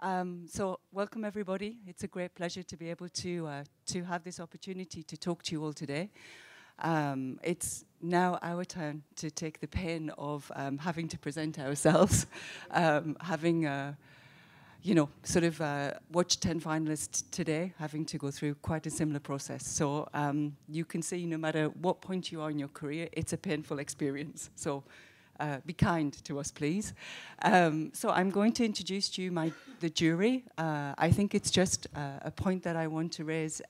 So welcome everybody. It's a great pleasure to be able to have this opportunity to talk to you all today. It's now our turn to take the pain of having to present ourselves, having watched 10 finalists today, having to go through quite a similar process. So you can see no matter what point you are in your career, it's a painful experience. So be kind to us, please. So I'm going to introduce to you the jury. I think it's just a point that I want to raise.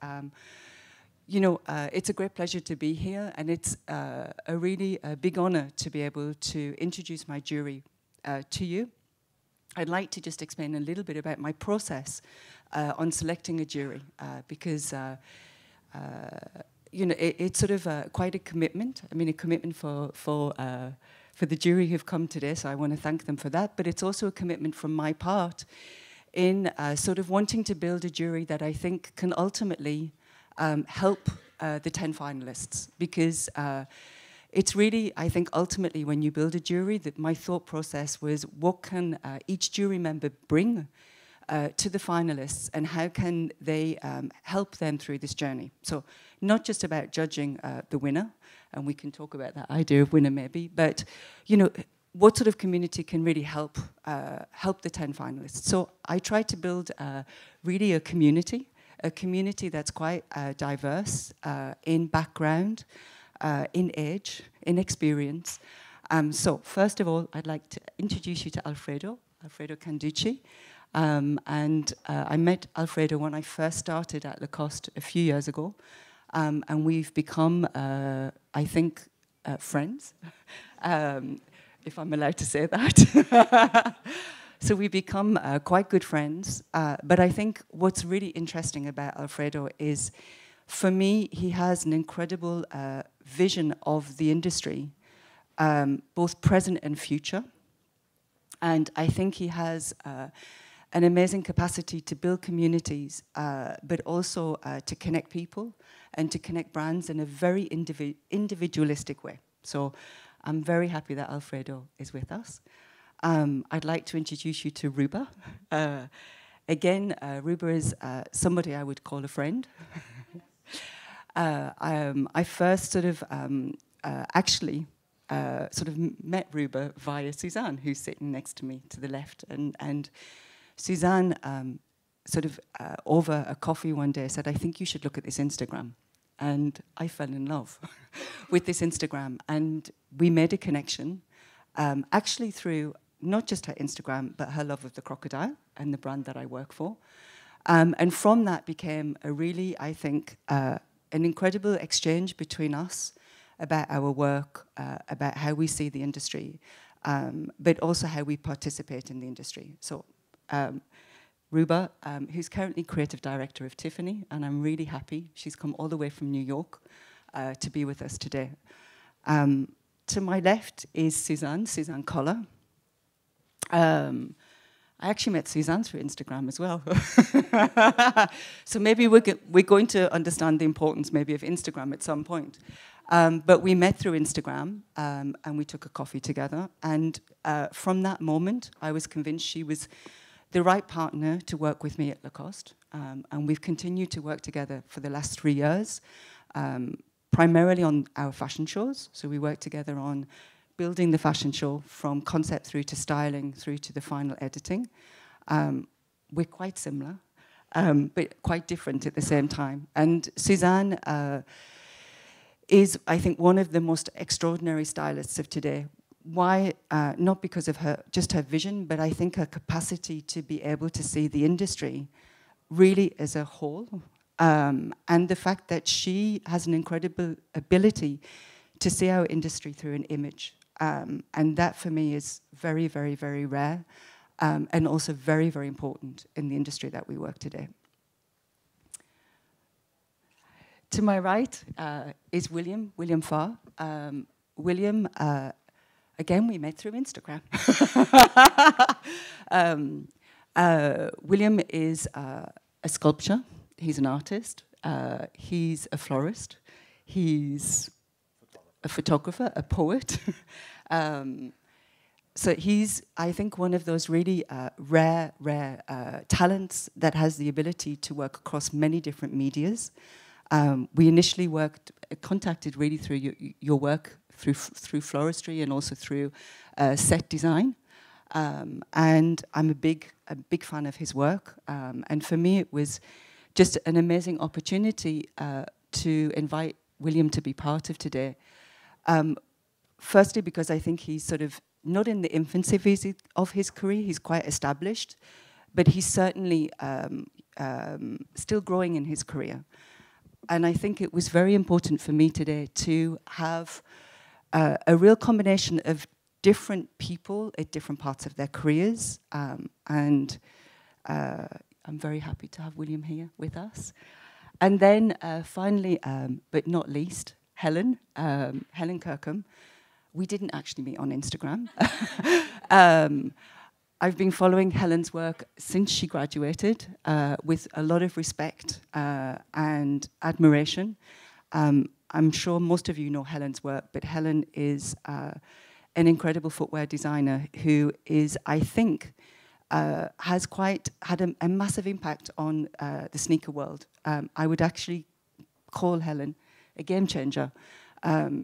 It's a great pleasure to be here, and it's a really big honor to be able to introduce my jury to you. I'd like to just explain a little bit about my process on selecting a jury, because it's sort of quite a commitment. I mean, a commitment for the jury who've come today, so I want to thank them for that. But it's also a commitment from my part in sort of wanting to build a jury that I think can ultimately help the 10 finalists, because it's really, I think, ultimately when you build a jury, that my thought process was what can each jury member bring to the finalists, and how can they help them through this journey. So not just about judging the winner, and we can talk about that idea of winner maybe, but what sort of community can really help the 10 finalists. So I try to build really a community that's quite diverse in background, in age, in experience. So first of all, I'd like to introduce you to Alfredo Canducci. And I met Alfredo when I first started at Lacoste a few years ago. And we've become, I think, friends, if I'm allowed to say that. So we become quite good friends. But I think what's really interesting about Alfredo is, for me, he has an incredible vision of the industry, both present and future. And I think he has an amazing capacity to build communities, but also to connect people and to connect brands in a very individualistic way. So I'm very happy that Alfredo is with us. I'd like to introduce you to Ruba. Again, Ruba is somebody I would call a friend. I first sort of met Ruba via Suzanne, who's sitting next to me to the left. And Suzanne, over a coffee one day, said, I think you should look at this Instagram. And I fell in love with this Instagram. And we made a connection, actually through not just her Instagram, but her love of the crocodile and the brand that I work for. And from that became a really, I think, an incredible exchange between us about our work, about how we see the industry, but also how we participate in the industry. So Ruba, who's currently creative director of Tiffany, and I'm really happy she's come all the way from New York to be with us today. To my left is Suzanne Collar. I actually met Suzanne through Instagram as well. So maybe we're going to understand the importance maybe of Instagram at some point. But we met through Instagram, and we took a coffee together. And from that moment, I was convinced she was the right partner to work with me at Lacoste. And we've continued to work together for the last 3 years, primarily on our fashion shows. So we work together on building the fashion show from concept through to styling, through to the final editing. We're quite similar, but quite different at the same time. And Suzanne is, I think, one of the most extraordinary stylists of today. Why? Not because of just her vision, but I think her capacity to be able to see the industry really as a whole. And the fact that she has an incredible ability to see our industry through an image. And that for me is very, very, very rare, and also very, very important in the industry that we work today. To my right is William Farr. William, again, we met through Instagram. William is a sculptor. He's an artist. He's a florist. He's a photographer, a poet. So he's, I think, one of those really rare talents that has the ability to work across many different medias. We initially contacted really through your work through floristry and also through set design. And I'm a big fan of his work. And for me, it was just an amazing opportunity to invite William to be part of today. Firstly, because I think he's sort of not in the infancy of his career, he's quite established, but he's certainly still growing in his career. And I think it was very important for me today to have a real combination of different people at different parts of their careers. And I'm very happy to have William here with us. And then finally, but not least, Helen Kirkham. We didn't actually meet on Instagram. I've been following Helen's work since she graduated with a lot of respect and admiration. I'm sure most of you know Helen's work, but Helen is an incredible footwear designer who is, I think, has had a massive impact on the sneaker world. I would actually call Helen a game changer.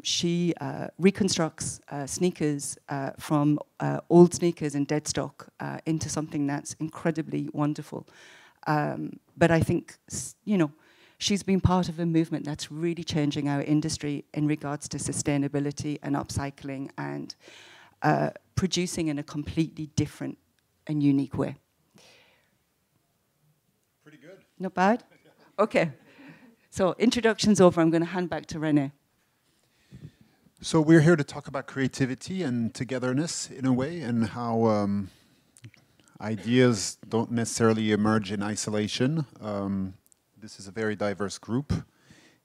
She reconstructs sneakers from old sneakers and dead stock into something that's incredibly wonderful. But I think, you know, she's been part of a movement that's really changing our industry in regards to sustainability and upcycling and producing in a completely different and unique way. Pretty good. Not bad? Okay. So introduction's over. I'm going to hand back to René. So we're here to talk about creativity and togetherness in a way, and how ideas don't necessarily emerge in isolation. This is a very diverse group.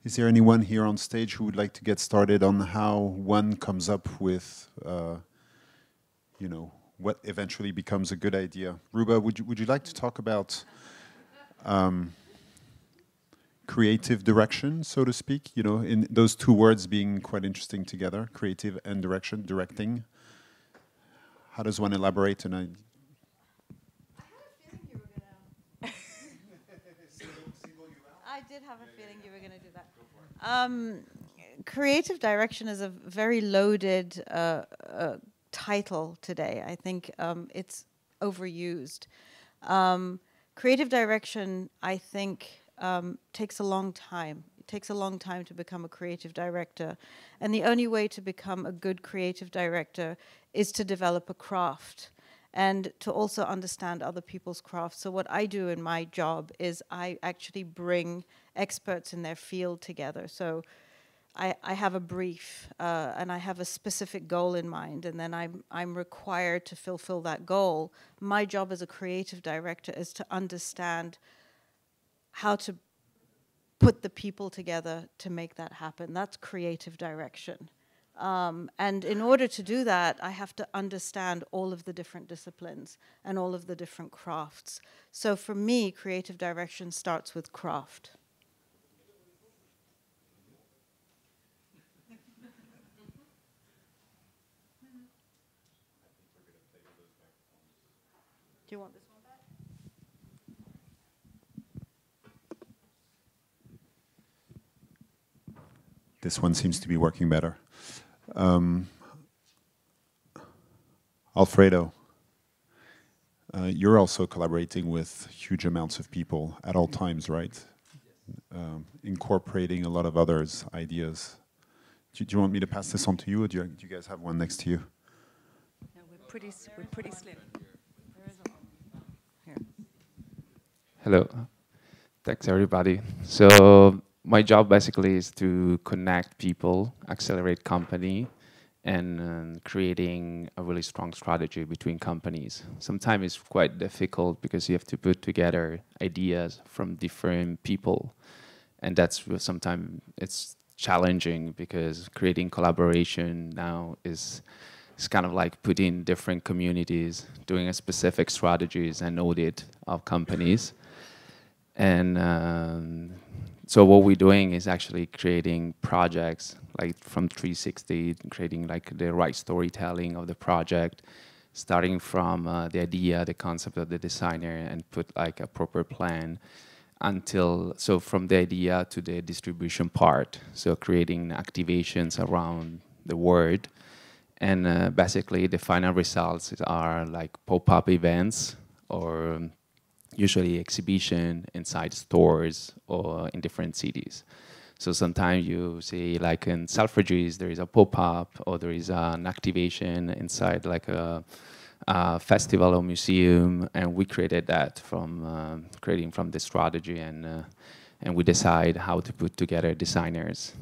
Is there anyone here on stage who would like to get started on how one comes up with, you know, what eventually becomes a good idea? Ruba, would you like to talk about creative direction, so to speak? You know, in those two words being quite interesting together, creative and direction, directing. How does one elaborate? And I had a feeling you were gonna. single you out? I did have a feeling you were gonna do that. Creative direction is a very loaded title today. I think it's overused. Creative direction, I think, takes a long time. It takes a long time to become a creative director. And the only way to become a good creative director is to develop a craft and to also understand other people's crafts. So what I do in my job is I actually bring experts in their field together. So I have a brief and I have a specific goal in mind, and then I'm required to fulfill that goal. My job as a creative director is to understand how to put the people together to make that happen. That's creative direction. And in order to do that, I have to understand all of the different disciplines and all of the different crafts. So for me, creative direction starts with craft. Do you want this one back? This one seems to be working better. Alfredo, you're also collaborating with huge amounts of people at all times, right? Incorporating a lot of others' ideas. Do you want me to pass this on to you, or do you guys have one next to you? No, we're pretty slim. There is a one. Here. Hello. Thanks, everybody. So my job basically is to connect people, accelerate company, and creating a really strong strategy between companies. Sometimes it's quite difficult because you have to put together ideas from different people. And that's sometimes it's challenging because creating collaboration now is kind of like putting different communities, doing a specific strategies and audit of companies. And so what we're doing is actually creating projects like from 360, creating like the right storytelling of the project, starting from the idea, the concept of the designer, and put like a proper plan so from the idea to the distribution part, so creating activations around the word. And basically the final results are like pop-up events or usually exhibition inside stores or in different cities. So sometimes you see like in Selfridges there is a pop-up or there is an activation inside like a festival or museum, and we created that from creating from the strategy, and we decide how to put together designers.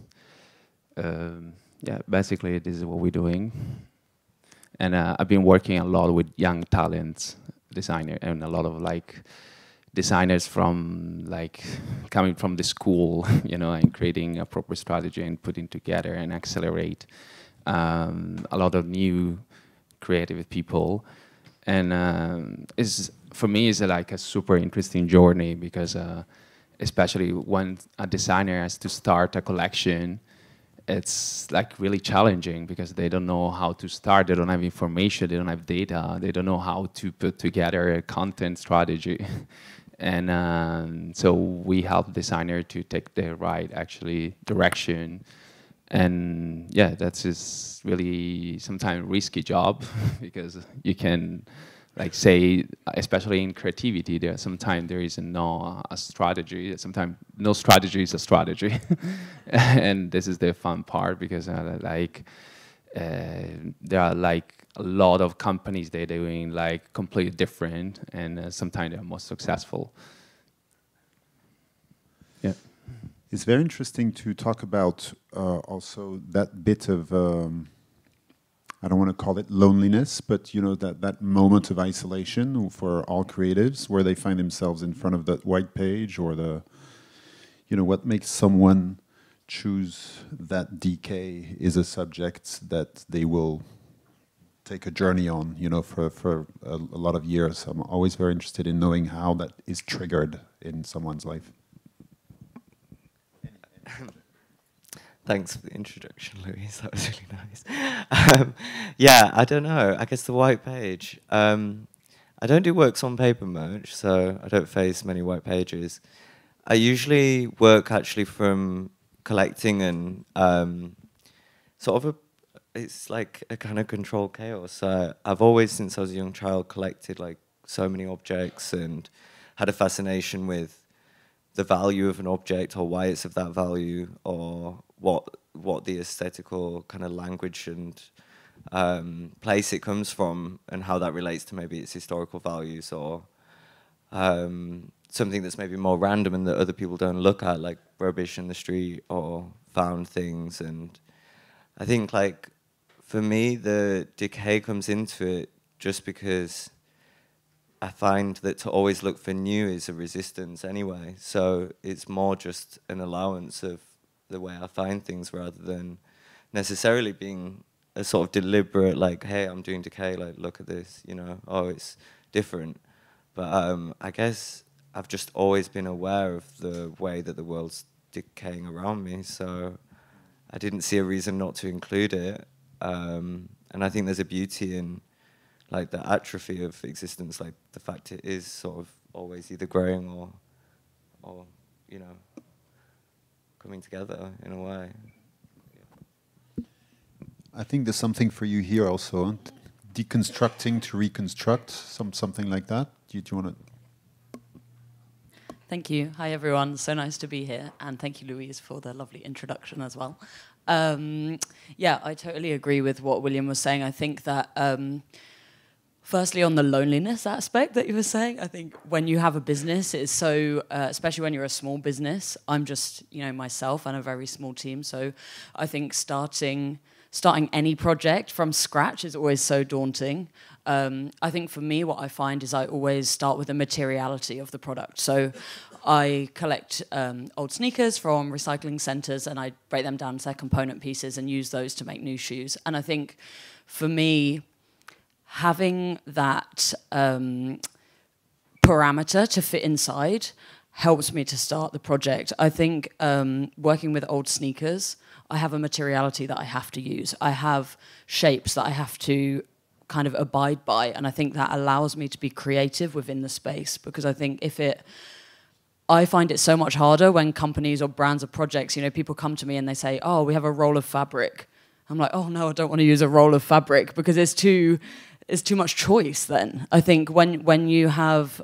Yeah, basically this is what we're doing. And I've been working a lot with young talents, designer, and a lot of like designers from like coming from the school, you know, and creating a proper strategy and putting together and accelerate a lot of new creative people. And for me it's like a super interesting journey because especially when a designer has to start a collection, it's like really challenging because they don't know how to start, they don't have information, they don't have data, they don't know how to put together a content strategy. And so we help designer to take the right actually direction. And yeah, that's just really sometimes risky job because you can like say, especially in creativity, sometimes there is a strategy. Sometimes no strategy is a strategy. And this is the fun part because there are like a lot of companies they're doing like completely different, and sometimes they're more successful. Yeah. It's very interesting to talk about also that bit of, I don't want to call it loneliness, but you know, that moment of isolation for all creatives where they find themselves in front of that white page or what makes someone choose that decay is a subject that they will take a journey on, for a lot of years. I'm always very interested in knowing how that is triggered in someone's life. Thanks for the introduction, Louise. That was really nice. Yeah, I don't know. I guess the white page. I don't do works on paper much, so I don't face many white pages. I usually work actually from collecting and it's like a kind of controlled chaos. I've always, since I was a young child, collected like so many objects and had a fascination with the value of an object or why it's of that value or what the aesthetical kind of language and place it comes from and how that relates to maybe its historical values or something that's maybe more random and that other people don't look at, like rubbish in the street or found things. And I think like for me the decay comes into it just because I find that to always look for new is a resistance anyway. So it's more just an allowance of the way I find things rather than necessarily being a sort of deliberate, like, hey, I'm doing decay, like, look at this, oh, it's different. But I guess I've just always been aware of the way that the world's decaying around me. So I didn't see a reason not to include it. And I think there's a beauty in like the atrophy of existence, like the fact it is sort of always either growing or coming together in a way. Yeah. I think there's something for you here also, huh? Deconstructing to reconstruct, something like that. Do you want to? Thank you. Hi, everyone. So nice to be here. And thank you, Louise, for the lovely introduction as well. Yeah, I totally agree with what William was saying. I think that firstly, on the loneliness aspect that you were saying, I think when you have a business, it's so, especially when you're a small business, I'm just, myself and a very small team. So I think starting any project from scratch is always so daunting. I think for me, what I find is I always start with the materiality of the product. So I collect old sneakers from recycling centers and I break them down to their component pieces and use those to make new shoes. And I think for me, having that parameter to fit inside helps me to start the project. I think working with old sneakers, I have a materiality that I have to use. I have shapes that I have to kind of abide by, and I think that allows me to be creative within the space, because I think I find it so much harder when companies or brands or projects, people come to me and they say, oh, we have a roll of fabric. I'm like, oh no, I don't want to use a roll of fabric, because it's too much choice then. I think when you have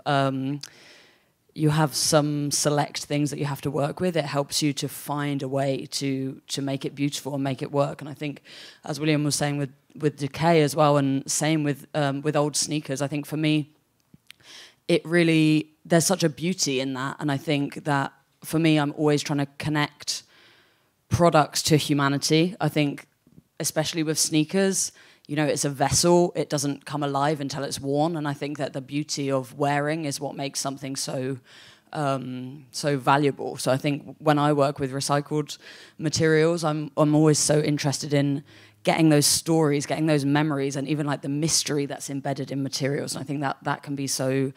some select things that you have to work with, it helps you to find a way to make it beautiful and make it work. And I think, as William was saying with decay as well, and same with old sneakers, I think for me, there's such a beauty in that. And I think that for me, I'm always trying to connect products to humanity. I think, especially with sneakers, it's a vessel. It doesn't come alive until it's worn. And I think that the beauty of wearing is what makes something so valuable. So I think when I work with recycled materials, I'm always so interested in getting those stories, getting those memories, and even like the mystery that's embedded in materials. And I think that can be so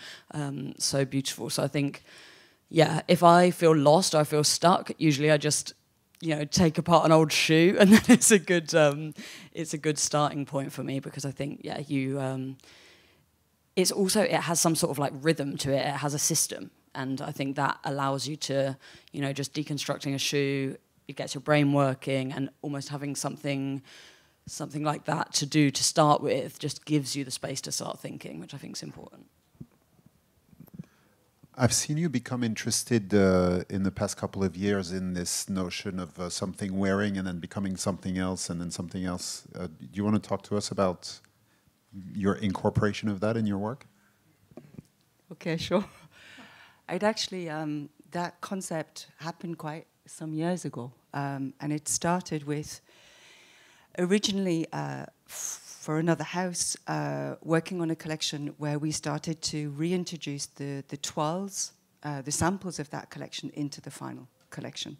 beautiful. So I think, yeah, if I feel lost or I feel stuck, usually I just take apart an old shoe, and then it's a good starting point for me, because I think, yeah, it has some sort of like rhythm to it. It has a system, and I think that allows you to, just deconstructing a shoe, it gets your brain working, and almost having something like that to do to start with just gives you the space to start thinking, which I think is important. I've seen you become interested in the past couple of years in this notion of something wearing and then becoming something else and then something else. Do you want to talk to us about your incorporation of that in your work? Okay, sure. I'd actually, that concept happened quite some years ago. And it started with, originally for another house, working on a collection where we started to reintroduce the toiles, the samples of that collection into the final collection.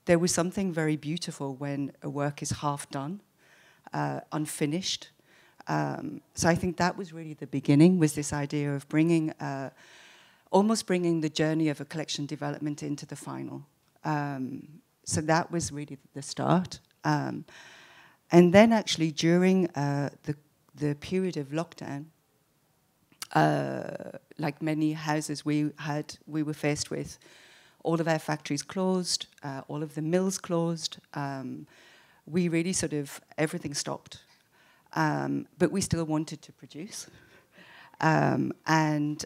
There was something very beautiful when a work is half done, unfinished. So I think that was really the beginning, was this idea of almost bringing the journey of a collection development into the final. So that was really the start. And then actually during the period of lockdown, like many houses we were faced with all of our factories closed, all of the mills closed. We really everything stopped. But we still wanted to produce. And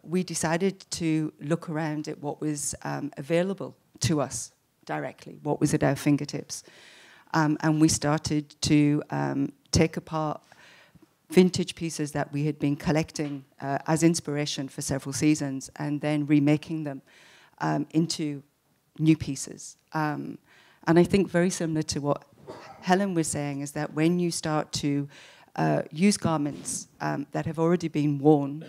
we decided to look around at what was available to us directly, what was at our fingertips. And we started to take apart vintage pieces that we had been collecting as inspiration for several seasons, and then remaking them into new pieces. And I think very similar to what Helen was saying is that when you start to use garments that have already been worn,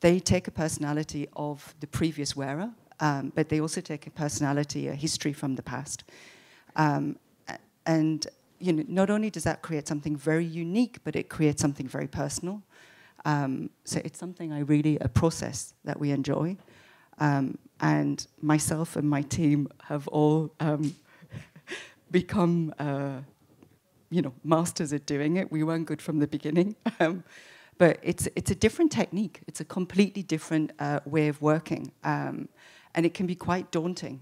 they take a personality of the previous wearer, but they also take a personality, a history from the past. And not only does that create something very unique, but it creates something very personal. So it's something a process that we enjoy. And myself and my team have all become, masters at doing it. We weren't good from the beginning. But it's a different technique. It's a completely different way of working. And it can be quite daunting,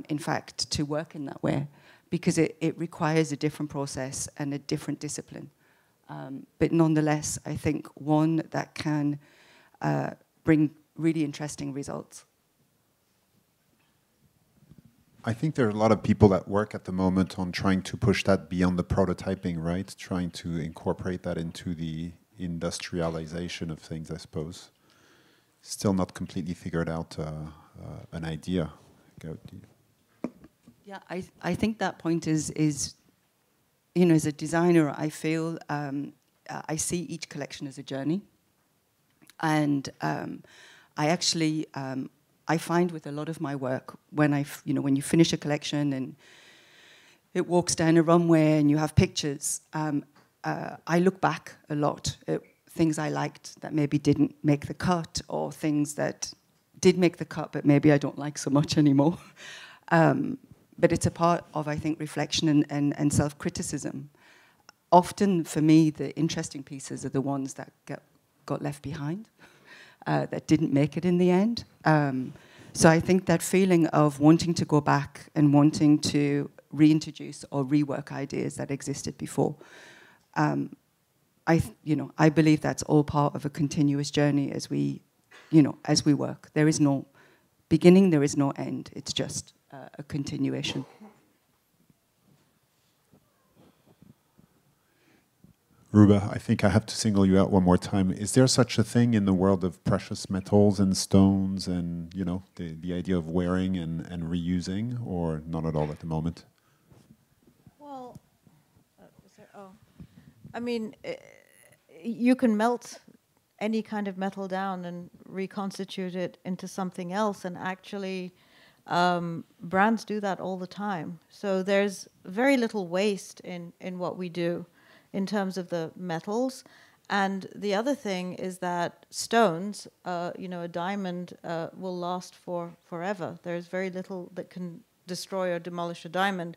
in fact, to work in that way, because it requires a different process and a different discipline. But nonetheless, I think one that can bring really interesting results. I think there are a lot of people that work at the moment on trying to push that beyond the prototyping, right? Trying to incorporate that into the industrialization of things, I suppose. Still not completely figured out an idea. Yeah, I think that point is as a designer, I feel I see each collection as a journey. And I actually, I find with a lot of my work, when when you finish a collection and it walks down a runway and you have pictures, I look back a lot at things I liked that maybe didn't make the cut, or things that did make the cut but maybe I don't like so much anymore. But it's a part of, I think, reflection and self-criticism. often for me, the interesting pieces are the ones that got left behind, that didn't make it in the end. So I think that feeling of wanting to go back and wanting to reintroduce or rework ideas that existed before, I believe that's all part of a continuous journey as we work. There is no beginning, there is no end. It's just a continuation. Ruba, I think I have to single you out one more time. Is there such a thing in the world of precious metals and stones and, the idea of wearing and reusing, or not at all at the moment? Well, I mean, you can melt any kind of metal down and reconstitute it into something else, and actually brands do that all the time. So there's very little waste in what we do in terms of the metals. And the other thing is that stones, a diamond will last forever. There's very little that can destroy or demolish a diamond.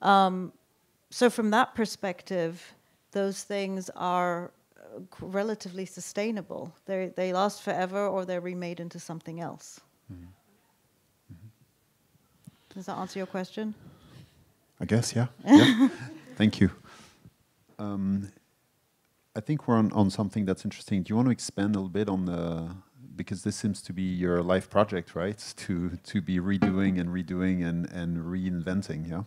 So from that perspective, those things are relatively sustainable. They last forever, or they're remade into something else. Mm-hmm. Mm-hmm. Does that answer your question? I guess, yeah. Yeah. Thank you. I think we're on something that's interesting. Do you want to expand a little bit on because this seems to be your life project, right? To be redoing and reinventing, yeah?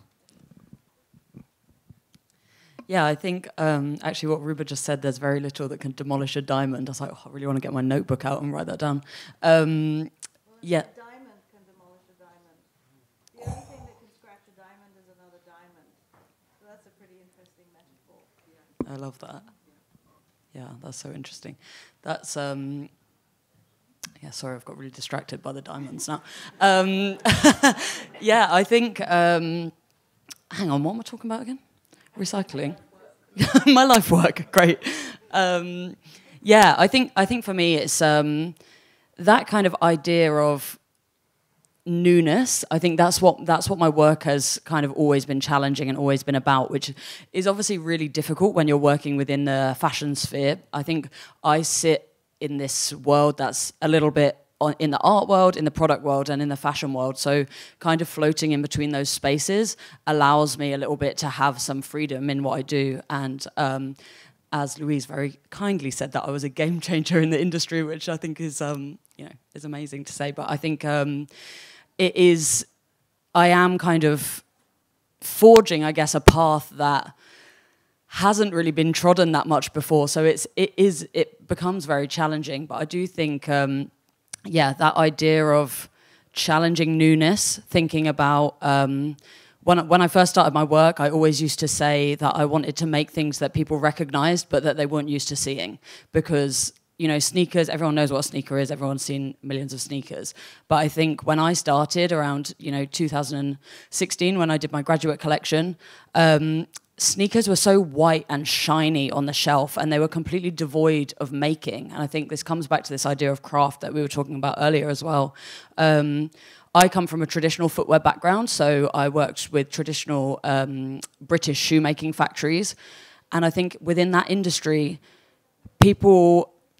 Yeah, I think actually what Ruba just said, there's very little that can demolish a diamond. I was like, I really want to get my notebook out and write that down. Yeah. A diamond can demolish a diamond. The only thing that can scratch a diamond is another diamond. So that's a pretty interesting metaphor. Yeah. I love that. Yeah, that's so interesting. That's, sorry, I've got really distracted by the diamonds now. Yeah, I think, hang on, what am I talking about again? Recycling. My life work, great. Yeah, I think for me it's that kind of idea of newness. I think that's what my work has kind of always been challenging and always been about, which is obviously really difficult when you're working within the fashion sphere. I think I sit in this world that's a little bit in the art world, in the product world, and in the fashion world. So kind of floating in between those spaces allows me a little bit to have some freedom in what I do. And as Louise very kindly said, that I was a game changer in the industry, which I think is is amazing to say. But I think I am kind of forging, I guess, a path that hasn't really been trodden that much before. So it becomes very challenging. But I do think that idea of challenging newness, thinking about when I first started my work, I always used to say that I wanted to make things that people recognized, but that they weren't used to seeing. Because, sneakers, everyone knows what a sneaker is, everyone's seen millions of sneakers. But I think when I started around, 2016, when I did my graduate collection, sneakers were so white and shiny on the shelf, and they were completely devoid of making. And I think this comes back to this idea of craft that we were talking about earlier as well. I come from a traditional footwear background, so I worked with traditional British shoemaking factories. And I think within that industry,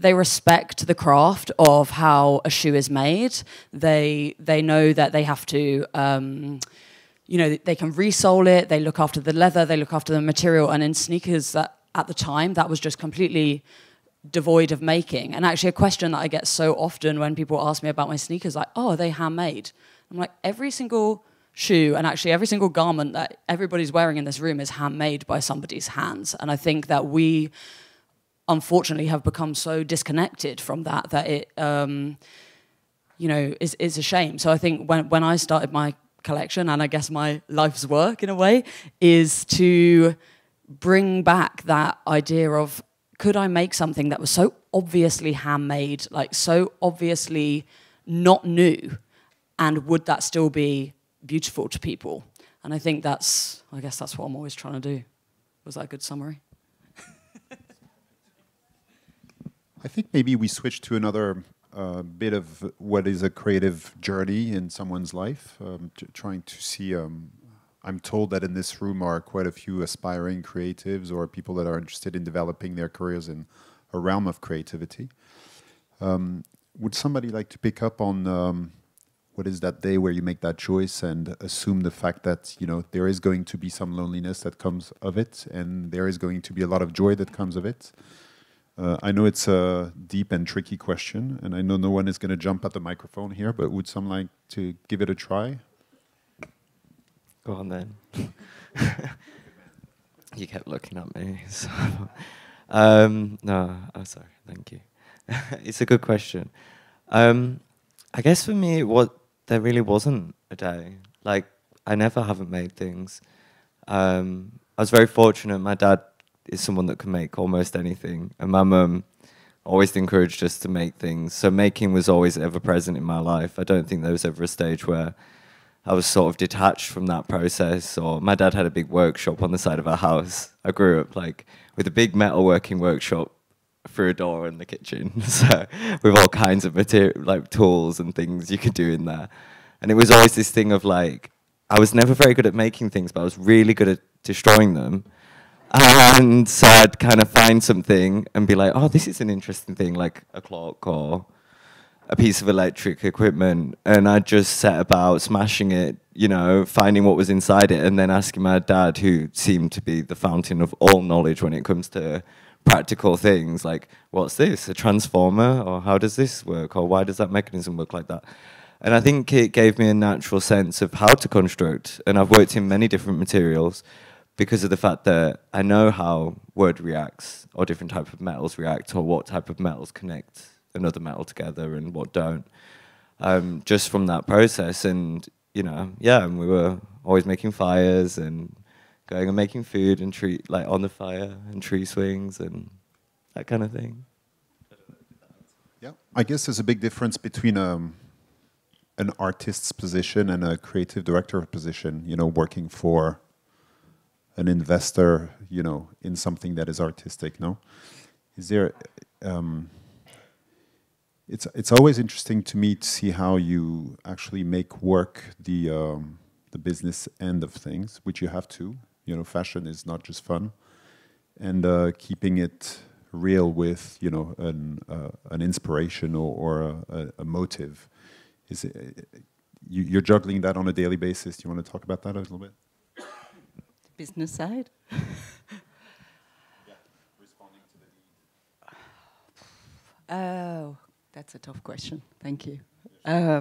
they respect the craft of how a shoe is made. They know that they have to... they can resole it, they look after the leather, they look after the material, and in sneakers, that at the time, that was just completely devoid of making. And actually a question that I get so often when people ask me about my sneakers, like, oh, are they handmade? I'm like, every single shoe and actually every single garment that everybody's wearing in this room is handmade by somebody's hands. And I think that we, unfortunately, have become so disconnected from that it, is a shame. So I think when I started my collection, and I guess my life's work in a way, is to bring back that idea of, could I make something that was so obviously handmade, like so obviously not new, and would that still be beautiful to people? And I think that's what I'm always trying to do. Was that a good summary? I think maybe we switch to another bit of what is a creative journey in someone's life, trying to see I'm told that in this room are quite a few aspiring creatives or people that are interested in developing their careers in a realm of creativity. Would somebody like to pick up on what is that day where you make that choice and assume the fact that, you know, there is going to be some loneliness that comes of it, and there is going to be a lot of joy that comes of it? I know it's a deep and tricky question, and I know no one is going to jump at the microphone here, but would someone like to give it a try? Go on then. You kept looking at me. So. No, I'm sorry. Thank you. It's a good question. I guess for me, there really wasn't a day. Like, I never haven't made things. I was very fortunate. My dad is someone that can make almost anything, and my mum always encouraged us to make things. So making was always ever present in my life. I don't think there was ever a stage where I was sort of detached from that process. Or my dad had a big workshop on the side of our house. I grew up like with a big metalworking workshop through a door in the kitchen, so with all kinds of material, like tools and things you could do in there. And it was always this thing of like, I was never very good at making things, but I was really good at destroying them. And so I'd kind of find something and be like, oh, this is an interesting thing, like a clock or a piece of electric equipment, and I'd just set about smashing it, you know, finding what was inside it, and then asking my dad, who seemed to be the fountain of all knowledge when it comes to practical things, like, what's this, a transformer, or how does this work, or why does that mechanism work like that? And I think it gave me a natural sense of how to construct, and I've worked in many different materials because of the fact that I know how wood reacts, or different type of metals react, or what type of metals connect another metal together and what don't, just from that process. And, you know, yeah, and we were always making fires and going and making food and tree, like on the fire, and tree swings and that kind of thing. Yeah, I guess there's a big difference between an artist's position and a creative director position, you know, working for an investor, you know, in something that is artistic, no? Is there... It's always interesting to me to see how you actually make work the business end of things, which you have to. You know, fashion is not just fun, and keeping it real with, you know, an inspiration or a motive. Is it, you're juggling that on a daily basis? Do you want to talk about that a little bit? Business side. Responding to the need. Oh. That's a tough question. Thank you. I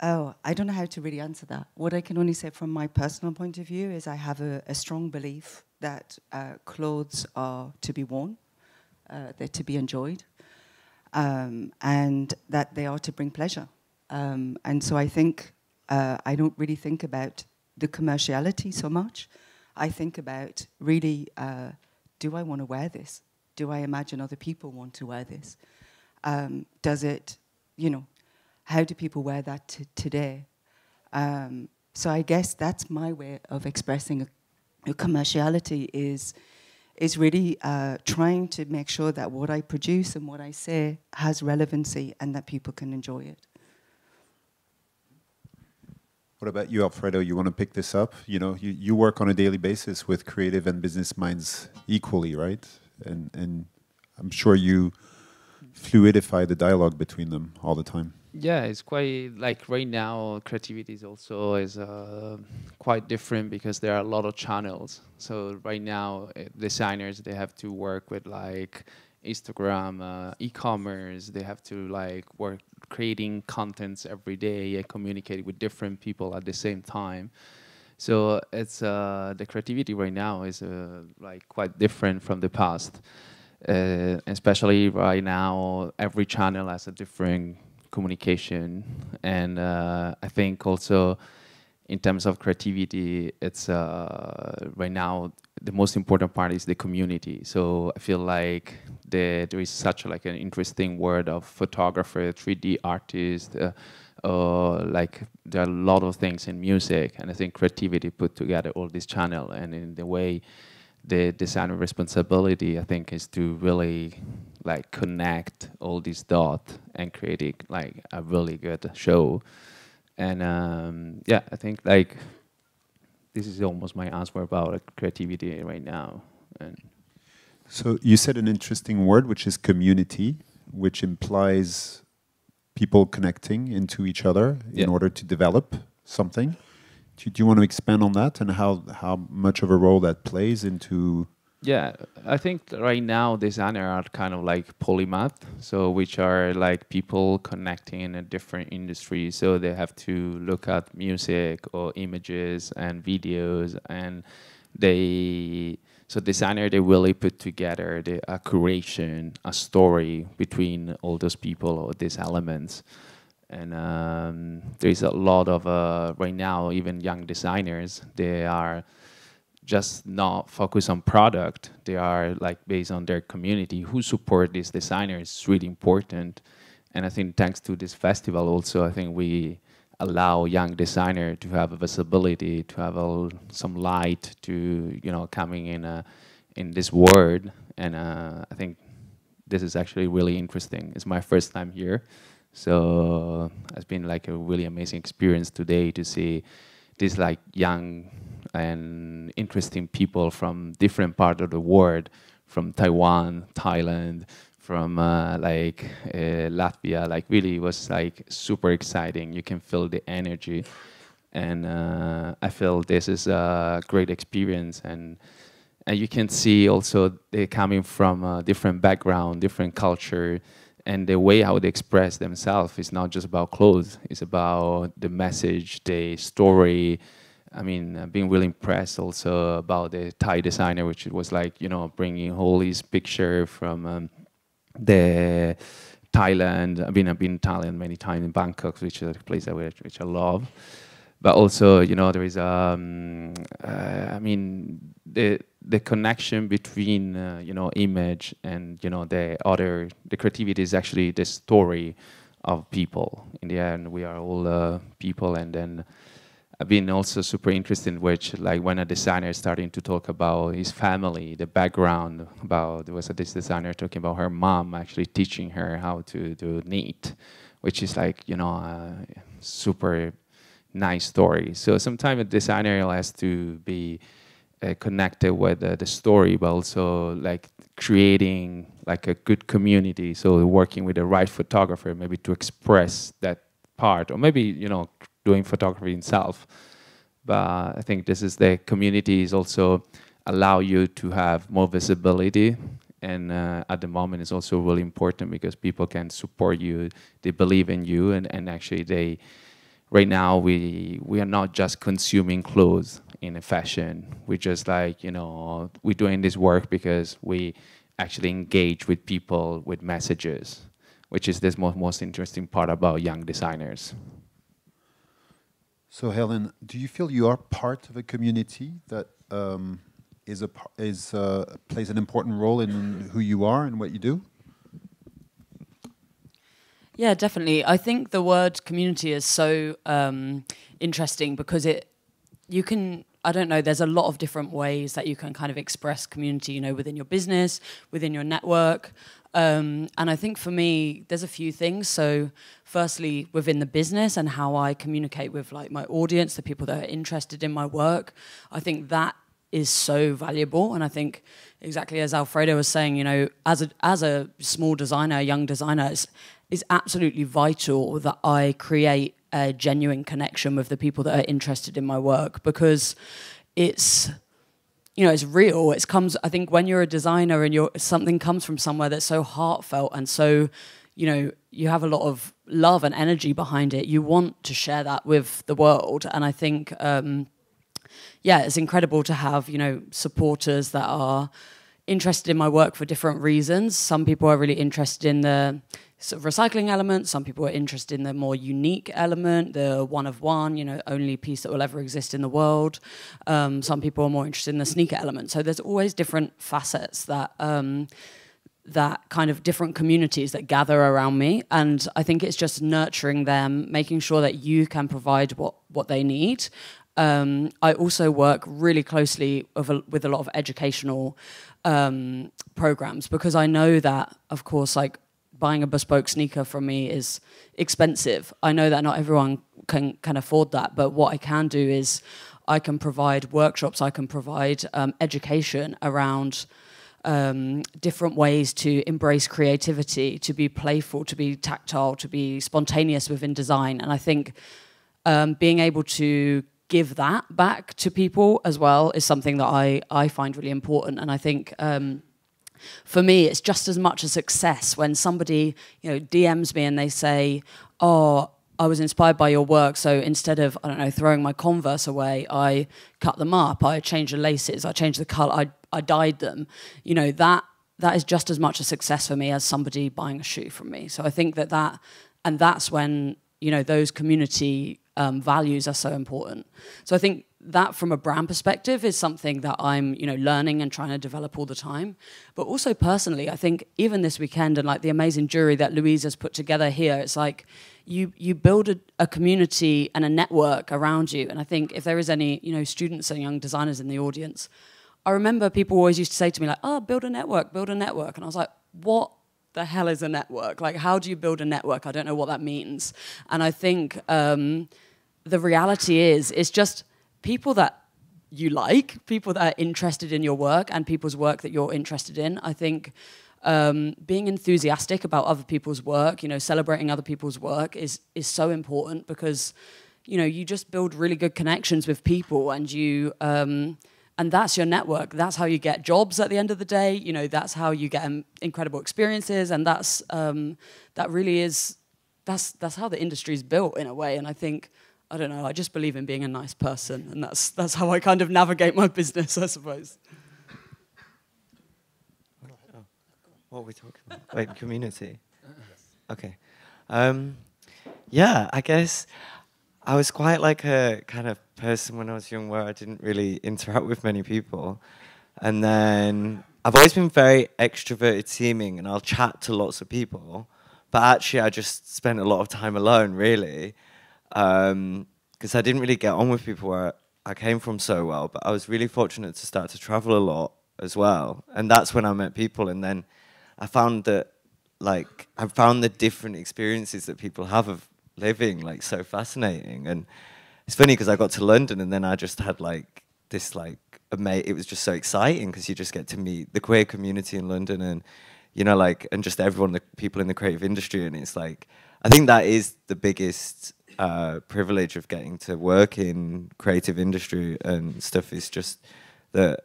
don't know how to really answer that. What I can only say from my personal point of view is I have a strong belief that clothes are to be worn, they're to be enjoyed, and that they are to bring pleasure. And so I think I don't really think about the commerciality so much. I think about really, do I want to wear this? Do I imagine other people want to wear this? Does it, you know, how do people wear that today? So I guess that's my way of expressing a commerciality is really trying to make sure that what I produce and what I say has relevancy and that people can enjoy it. What about you, Alfredo? You want to pick this up? You know, you work on a daily basis with creative and business minds equally, right? And I'm sure you fluidify the dialogue between them all the time. Yeah, it's quite like right now creativity is also quite different because there are a lot of channels. So right now designers, they have to work with like Instagram, e-commerce, they have to like work creating contents every day and communicate with different people at the same time. So it's the creativity right now is like quite different from the past. Especially right now, every channel has a different communication, and I think also in terms of creativity, it's right now the most important part is the community. So I feel like there is such like an interesting world of photographer, 3D artist, like there are a lot of things in music, and I think creativity put together all this channel, and in the way the designer responsibility, I think, is to really like connect all these dots and create like a really good show. And yeah, I think like this is almost my answer about creativity right now. And so you said an interesting word, which is community, which implies people connecting into each other in order to develop something. Do you want to expand on that and how much of a role that plays into? Yeah, I think right now designers are kind of like polymath, so which are like people connecting in a different industry. So they have to look at music or images and videos, and so designer, they really put together a curation, a story between all those people or these elements. And there's a lot of, right now, even young designers, they are just not focused on product. They are like based on their community. Who support these designers is really important. And I think thanks to this festival also, I think we allow young designer to have a visibility, to have some light to, coming in this world. And I think this is actually really interesting. It's my first time here. So it's been like a really amazing experience today to see these like young and interesting people from different parts of the world, from Taiwan, Thailand, from Latvia. Like really was like super exciting. You can feel the energy, and I feel this is a great experience. And you can see also they're coming from a different background, different culture, and the way how they express themselves is not just about clothes. It's about the message, the story. I mean, I've been really impressed also about the Thai designer, which was like, bringing all these picture from the Thailand. I've been in Thailand many times, in Bangkok, which is a place which I love. But also, there is, I mean, the connection between, image and, the creativity is actually the story of people. In the end, we are all people. And then I've been also super interested in which, like, when a designer is starting to talk about his family, the background, there was this designer talking about her mom actually teaching her how to do knit, which is like, super nice story. So sometimes a designer has to be connected with the story, but also like creating like a good community. So working with the right photographer, maybe to express that part, or maybe, doing photography himself. But I think this is the communities also allow you to have more visibility. And at the moment it's also really important because people can support you, they believe in you, and actually right now we are not just consuming clothes in a fashion. We're just like, we're doing this work because we actually engage with people with messages, which is the most interesting part about young designers. So Helen, do you feel you are part of a community that plays an important role in who you are and what you do? Yeah, definitely. I think the word community is so interesting because there's a lot of different ways that you can kind of express community, within your business, within your network. And I think for me, there's a few things. So firstly, within the business and how I communicate with like my audience, the people that are interested in my work, I think that is so valuable. And I think exactly as Alfredo was saying, as a small designer, a young designer, it's absolutely vital that I create a genuine connection with the people that are interested in my work, because it's real. I think when you're a designer and something comes from somewhere that's so heartfelt and so, you have a lot of love and energy behind it, you want to share that with the world. And I think, it's incredible to have, supporters that are interested in my work for different reasons. Some people are really interested in the sort of recycling element. Some people are interested in the more unique element, the one of one, only piece that will ever exist in the world. Some people are more interested in the sneaker element. So there's always different facets that kind of different communities that gather around me. And I think it's just nurturing them, making sure that you can provide what they need. I also work really closely with a lot of educational programs, because I know that, of course, like buying a bespoke sneaker from me is expensive. I know that not everyone can afford that, but what I can do is I can provide workshops, I can provide education around different ways to embrace creativity, to be playful, to be tactile, to be spontaneous within design. And I think being able to give that back to people as well is something that I find really important. And I think for me, it's just as much a success when somebody, DMs me and they say, "Oh, I was inspired by your work, so instead of, I don't know, throwing my Converse away, I cut them up, I changed the laces, I changed the colour, I dyed them." That is just as much a success for me as somebody buying a shoe from me. So I think that's when, those community values are so important. So I think that from a brand perspective is something that I'm, learning and trying to develop all the time. But also personally, I think even this weekend and like the amazing jury that Louise has put together here, it's like you build a community and a network around you. And I think if there is any, students and young designers in the audience, I remember people always used to say to me like, "Oh, build a network, build a network." And I was like, what the hell is a network? Like, how do you build a network? I don't know what that means. And I think the reality is, it's just people that you like, people that are interested in your work and people's work that you're interested in. I think being enthusiastic about other people's work, celebrating other people's work is so important, because, you just build really good connections with people, and and that's your network. That's how you get jobs at the end of the day. That's how you get incredible experiences, and that's how the industry is built in a way. And I think, I don't know, I just believe in being a nice person, and that's how I kind of navigate my business, I suppose. What are we talking about? Wait, community. Okay. Yeah, I guess I was quite like a kind of person when I was young where I didn't really interact with many people. And then I've always been very extroverted seeming, and I'll chat to lots of people. But actually, I just spent a lot of time alone, really. Because I didn't really get on with people where I came from so well. But I was really fortunate to start to travel a lot as well. And that's when I met people. And then I found that, the different experiences that people have of living, so fascinating. And it's funny because I got to London, and then I just had this it was just so exciting, because you just get to meet the queer community in London, and and just everyone, the people in the creative industry. And it's I think that is the biggest privilege of getting to work in creative industry and stuff, is just the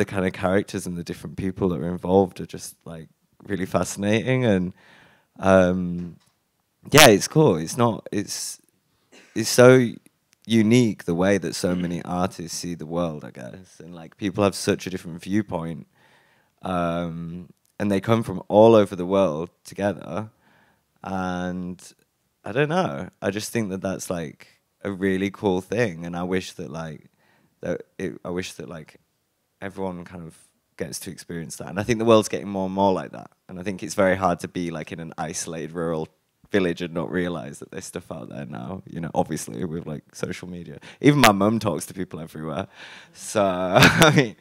kind of characters and the different people that are involved are just really fascinating. And yeah, it's cool. It's so unique the way that so many artists see the world, I guess. And people have such a different viewpoint. And they come from all over the world together. And I don't know, I just think that that's a really cool thing. And I wish that everyone kind of gets to experience that. And I think the world's getting more and more like that. And I think it's very hard to be in an isolated rural village and not realize that there's stuff out there now, obviously with social media. Even my mum talks to people everywhere. So, I mean...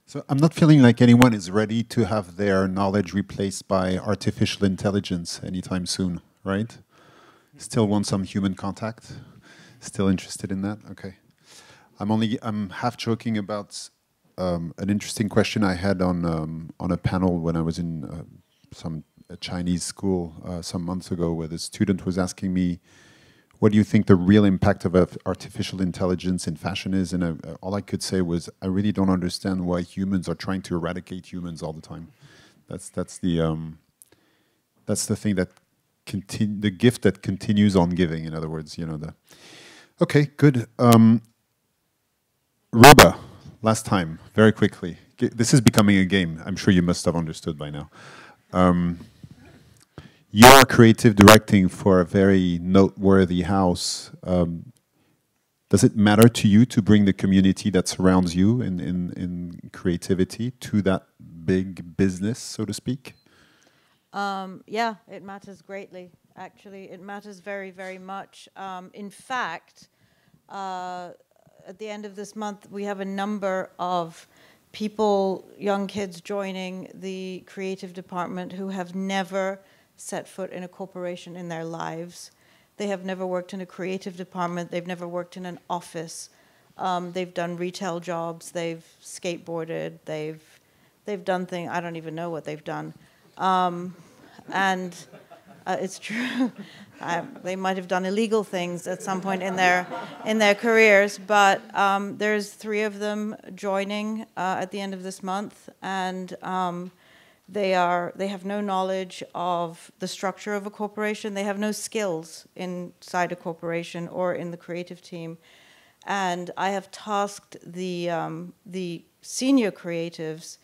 So I'm not feeling like anyone is ready to have their knowledge replaced by artificial intelligence anytime soon, right? Still want some human contact? Still interested in that? Okay. I'm half joking about an interesting question I had on a panel when I was in a Chinese school some months ago, where the student was asking me, what do you think the real impact of artificial intelligence in fashion is? And all I could say was, I really don't understand why humans are trying to eradicate humans all the time. That's the thing that the gift that continues on giving. In other words, Okay, good. Ruba, last time, very quickly. This is becoming a game. I'm sure you must have understood by now. You are creative directing for a very noteworthy house. Does it matter to you to bring the community that surrounds you in creativity to that big business, so to speak? Yeah, it matters greatly, actually. It matters very, very much. In fact, at the end of this month, we have a number of people, young kids joining the creative department who have never set foot in a corporation in their lives. They have never worked in a creative department. They've never worked in an office. They've done retail jobs. They've skateboarded. They've done things. I don't even know what they've done. And it's true. They might have done illegal things at some point in their careers. But there's 3 of them joining at the end of this month, and they have no knowledge of the structure of a corporation. They have no skills inside a corporation or in the creative team. And I have tasked the senior creatives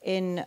in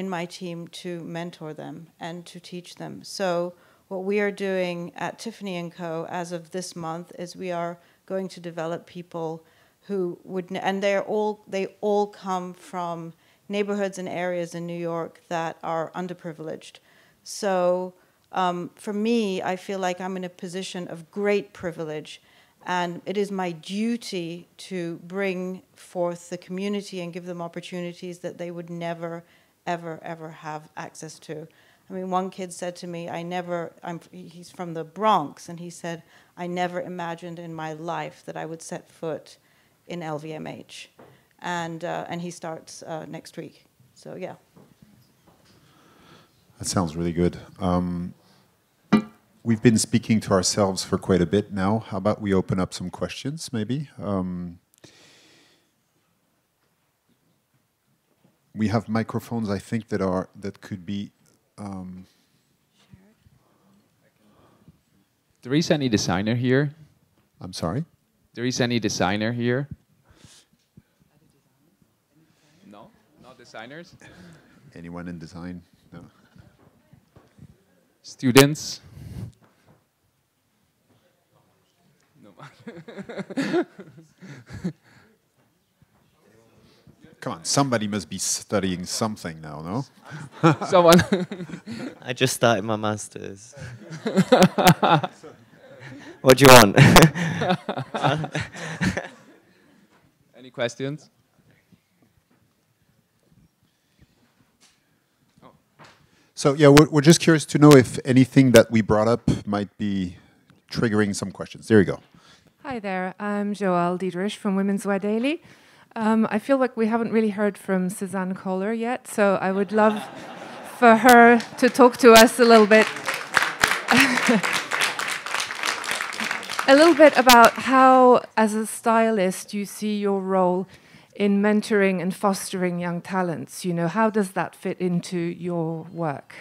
my team to mentor them and to teach them. So what we are doing at Tiffany & Co. as of this month is we are going to develop people who would, and they all come from neighborhoods and areas in New York that are underprivileged. So for me, I feel like I'm in a position of great privilege, and it is my duty to bring forth the community and give them opportunities that they would never, ever, ever have access to. I mean, one kid said to me, he's from the Bronx, and he said, I never imagined in my life that I would set foot in LVMH. And he starts next week. So yeah. That sounds really good. We've been speaking to ourselves for quite a bit now. How about we open up some questions, maybe? We have microphones, I think, that could be. There is any designer here? I'm sorry? There is any designer here? No? Not designers? Anyone in design? No. Students? No. Come on, somebody must be studying something now, no? Someone. I just started my master's. What do you want? Any questions? So yeah, we're just curious to know if anything that we brought up might be triggering some questions. There you go. Hi there, I'm Joelle Diedrich from Women's Wear Daily. I feel like we haven't really heard from Suzanne Kohler yet, so I would love for her to talk to us a little bit. A little bit about how, as a stylist, you see your role in mentoring and fostering young talents. You know, how does that fit into your work?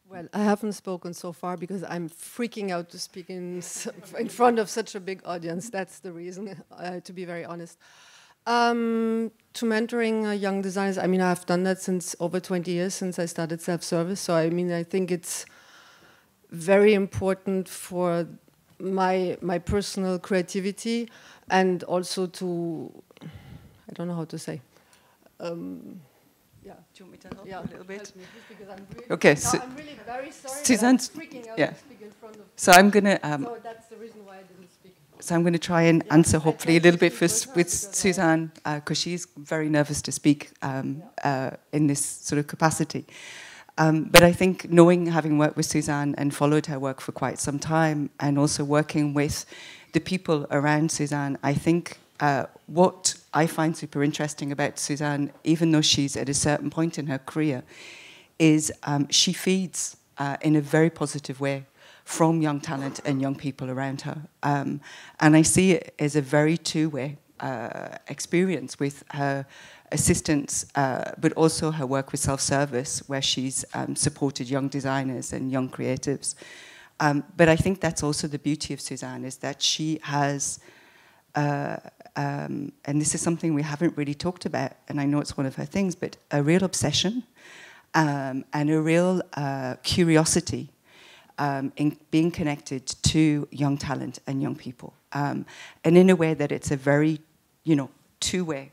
Well, I haven't spoken so far because I'm freaking out to speak in front of such a big audience. That's the reason, to be very honest. To mentoring young designers, I mean, I've done that since over 20 years, since I started self-service. So, I mean, I think it's very important for my personal creativity, and also to, I don't know how to say. Yeah. Do you want me to help Yeah, a little bit? help me, because I'm really, Okay, no, I'm really very sorry. Suzanne's, I'm freaking out yeah. to speak in front of. So I'm gonna. So that's the reason why I didn't speak. So I'm going to try and answer hopefully a little bit with Suzanne, because she's very nervous to speak in this sort of capacity. But I think knowing, having worked with Suzanne and followed her work for quite some time, and also working with the people around Suzanne, I think what I find super interesting about Suzanne, even though she's at a certain point in her career, is she feeds in a very positive way from young talent and young people around her. And I see it as a very two-way experience with her assistants, but also her work with self-service, where she's supported young designers and young creatives. But I think that's also the beauty of Suzanne, is that she has, and this is something we haven't really talked about, and I know it's one of her things, but a real obsession and a real curiosity in being connected to young talent and young people, and in a way that it's a very, two-way,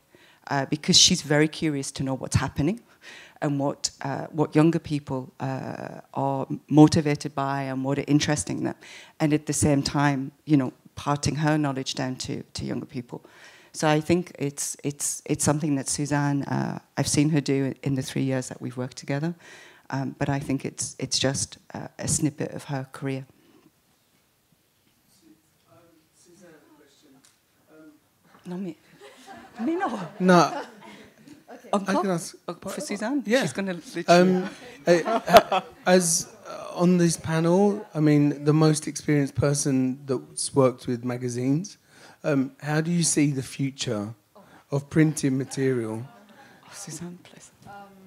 because she's very curious to know what's happening and what younger people are motivated by and what are interesting them, and at the same time, parting her knowledge down to younger people. So I think it's something that Suzanne, I've seen her do in the 3 years that we've worked together. But I think it's just a snippet of her career. Suzanne, a question. No, me no. No. Encore? I can ask For Suzanne? Yeah. She's going to literally... As on this panel, I mean, the most experienced person that's worked with magazines, how do you see the future of printing material? Suzanne, please.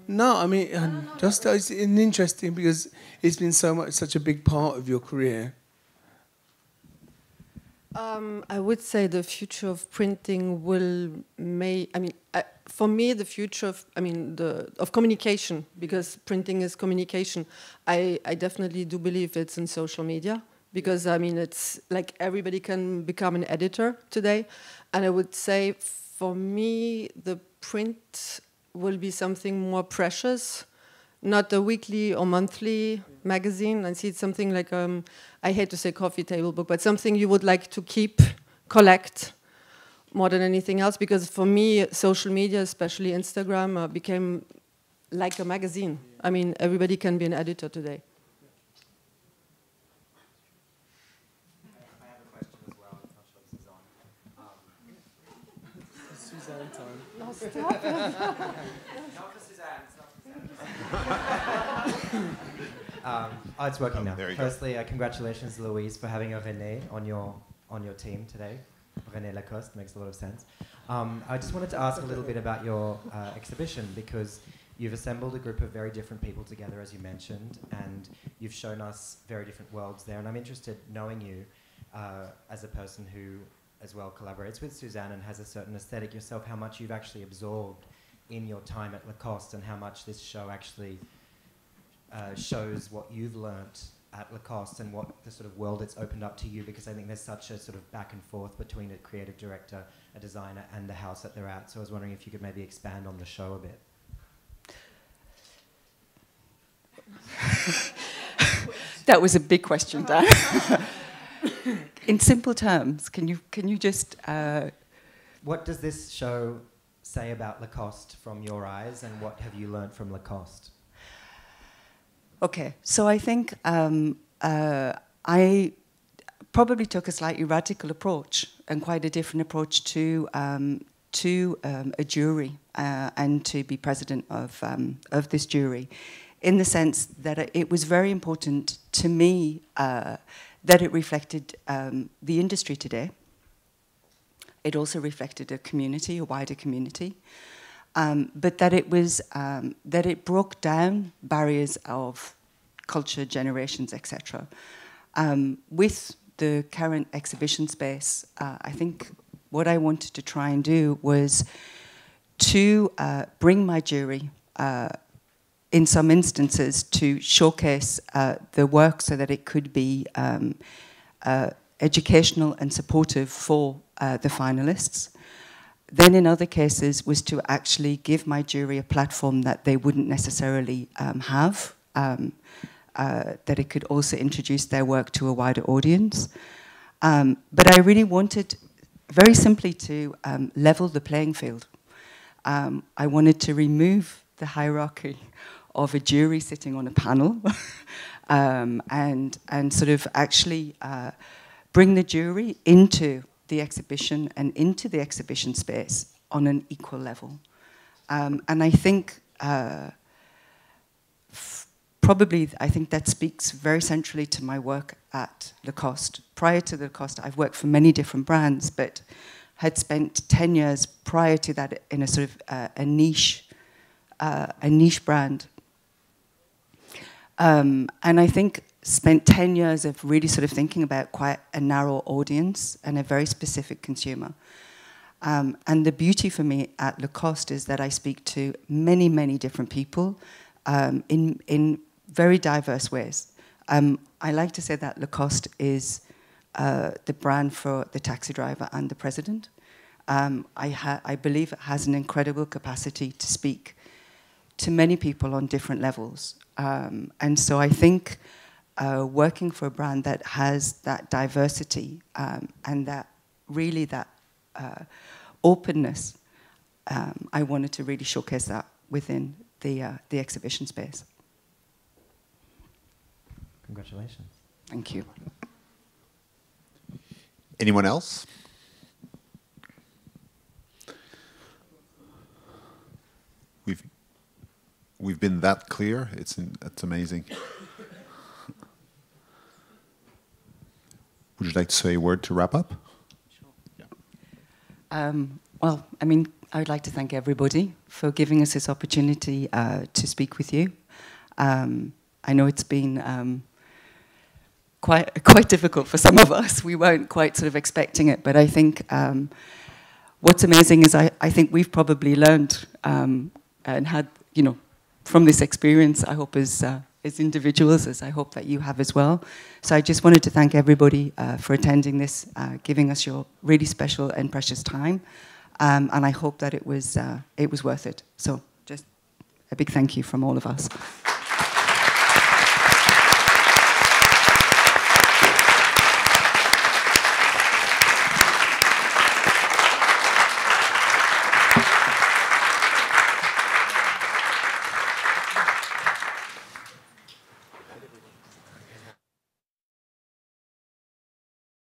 No, I mean, just it's interesting because it's been such a big part of your career. I would say the future of printing for me, the future of communication, because printing is communication. I definitely do believe it's in social media, because it's like everybody can become an editor today, and I would say for me the print will be something more precious, not a weekly or monthly magazine. I see it's something like, I hate to say coffee table book, but something you would like to keep, collect, more than anything else. Because for me, social media, especially Instagram, became like a magazine. I mean, everybody can be an editor today. I have a question as well. I'm not sure this is on. Suzanne time. No, stop it. Not for Suzanne. It's not for Suzanne. Oh, it's working now. Firstly, congratulations, Louise, for having a René on your team today. René Lacoste makes a lot of sense. I just wanted to ask a little bit about your exhibition, because you've assembled a group of very different people together, as you mentioned, and you've shown us very different worlds there. And I'm interested, knowing you as a person who as well collaborates with Suzanne and has a certain aesthetic yourself, how much you've actually absorbed in your time at Lacoste, and how much this show actually shows what you've learnt at Lacoste and what the sort of world it's opened up to you, because I think there's such a sort of back and forth between a creative director, a designer, and the house that they're at. So I was wondering if you could maybe expand on the show a bit. That was a big question, Dan. In simple terms, can you just... What does this show say about Lacoste from your eyes, and what have you learnt from Lacoste? Okay, so I think I probably took a slightly radical approach, and quite a different approach to a jury and to be president of this jury, in the sense that it was very important to me that it reflected the industry today. It also reflected a community, a wider community. But that it was that it broke down barriers of culture, generations, etc. With the current exhibition space, I think what I wanted to try and do was to bring my jury, in some instances, to showcase the work so that it could be educational and supportive for the finalists. Then in other cases was to actually give my jury a platform that they wouldn't necessarily have, that it could also introduce their work to a wider audience. But I really wanted, very simply, to level the playing field. I wanted to remove the hierarchy of a jury sitting on a panel and sort of actually bring the jury into the exhibition and into the exhibition space on an equal level. And I think I think that speaks very centrally to my work at Lacoste. Prior to Lacoste, I've worked for many different brands, but had spent 10 years prior to that in a sort of a niche brand. And I think spent 10 years of really sort of thinking about quite a narrow audience and a very specific consumer. And the beauty for me at Lacoste is that I speak to many, many different people in very diverse ways. I like to say that Lacoste is the brand for the taxi driver and the president. I believe it has an incredible capacity to speak to many people on different levels. And so I think working for a brand that has that diversity and that really that openness, I wanted to really showcase that within the exhibition space. Congratulations. Thank you. Anyone else? We've been that clear. It's amazing. Would you like to say a word to wrap up? Sure. Yeah. Well, I mean, I would like to thank everybody for giving us this opportunity to speak with you. I know it's been quite difficult for some of us. We weren't quite sort of expecting it, but I think what's amazing is I think we've probably learned and had, you know, from this experience, I hope as individuals, as I hope that you have as well. So I just wanted to thank everybody for attending this, giving us your really special and precious time, and I hope that it was worth it. So just a big thank you from all of us.